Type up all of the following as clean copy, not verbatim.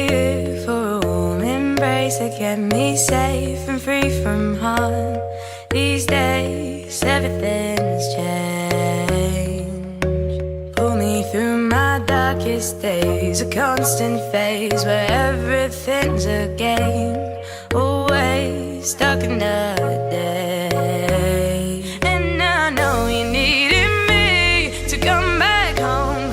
here for a warm embrace to get me safe and free from harm. These days, everything's changed. Pull me through my darkest days, a constant phase where everything's a game. Always stuck in the day. And I know you needed me to come back home,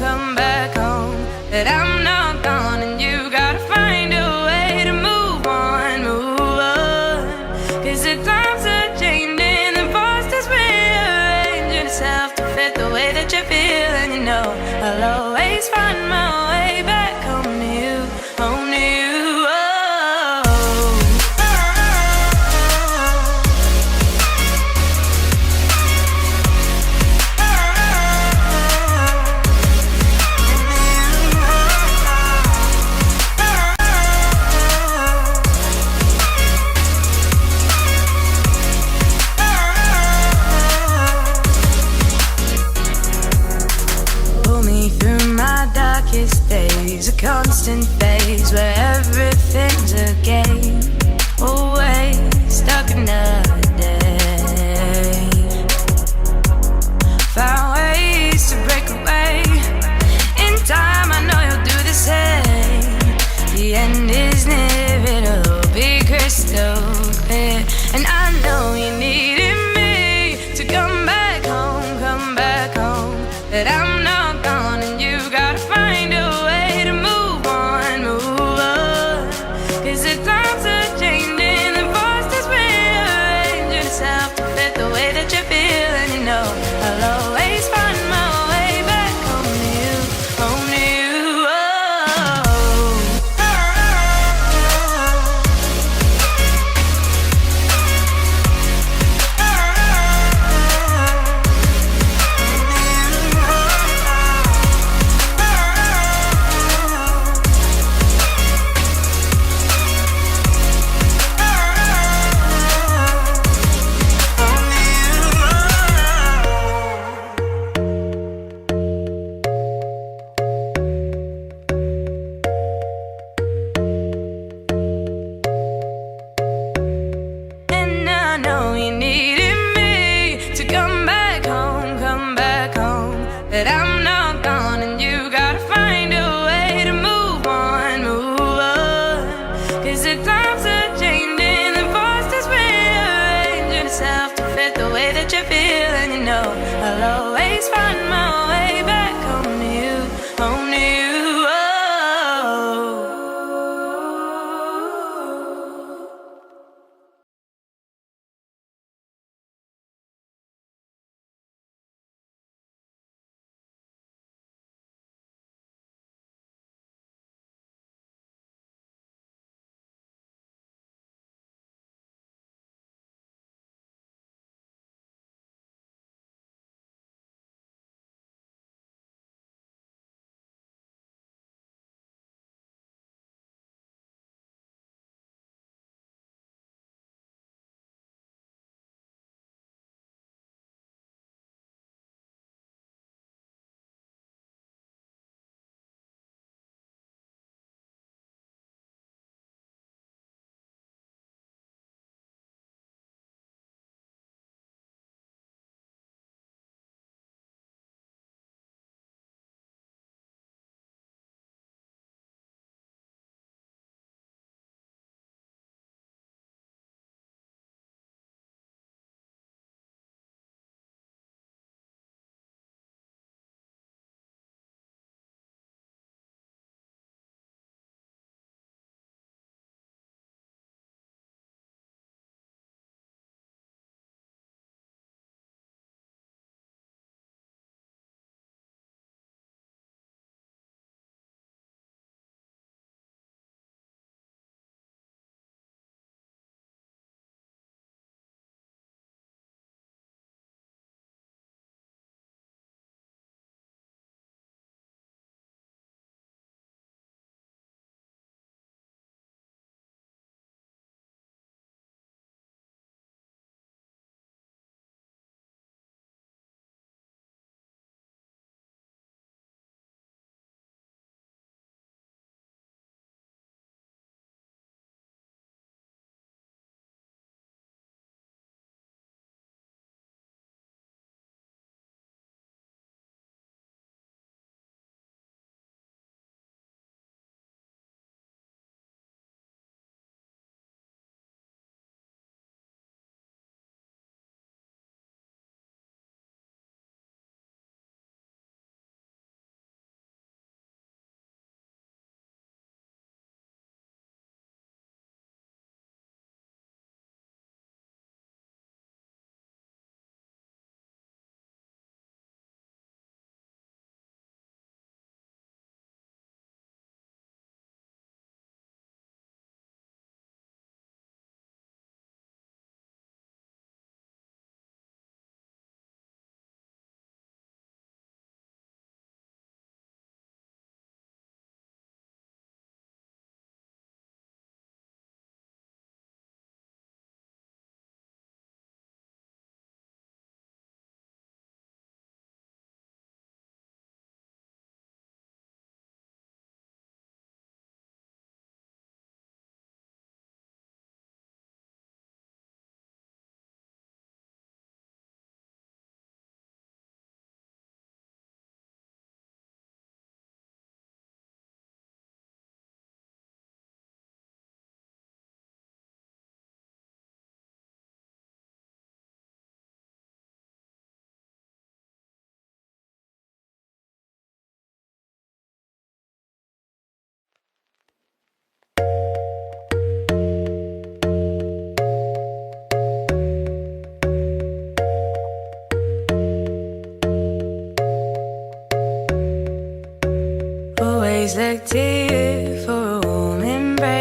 but I'm not gone, and you gotta find a way to move on, move on. Cause the times are changing, the past is rearranging itself to fit the way that you feel. And you know I'll always find my way back home to you, home to you. Days, a constant phase where everything's a game. Always stuck in the day. Found ways to break away. In time, I know you'll do the same. The end is near, it'll be crystal clear. And I know you needed me to come back home, but I'm not gone, and you gotta find a way to move on, move on. Cause the times are changing, the past is rearranging itself to fit the way that you feel. And you know I'll always find my way back home to you, home to you.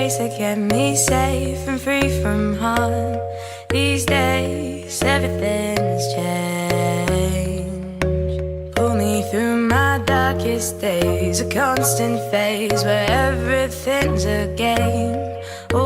grace that kept me safe and free from harm. These days, everything's changed. Pull me through my darkest days, a constant phase where everything's a game.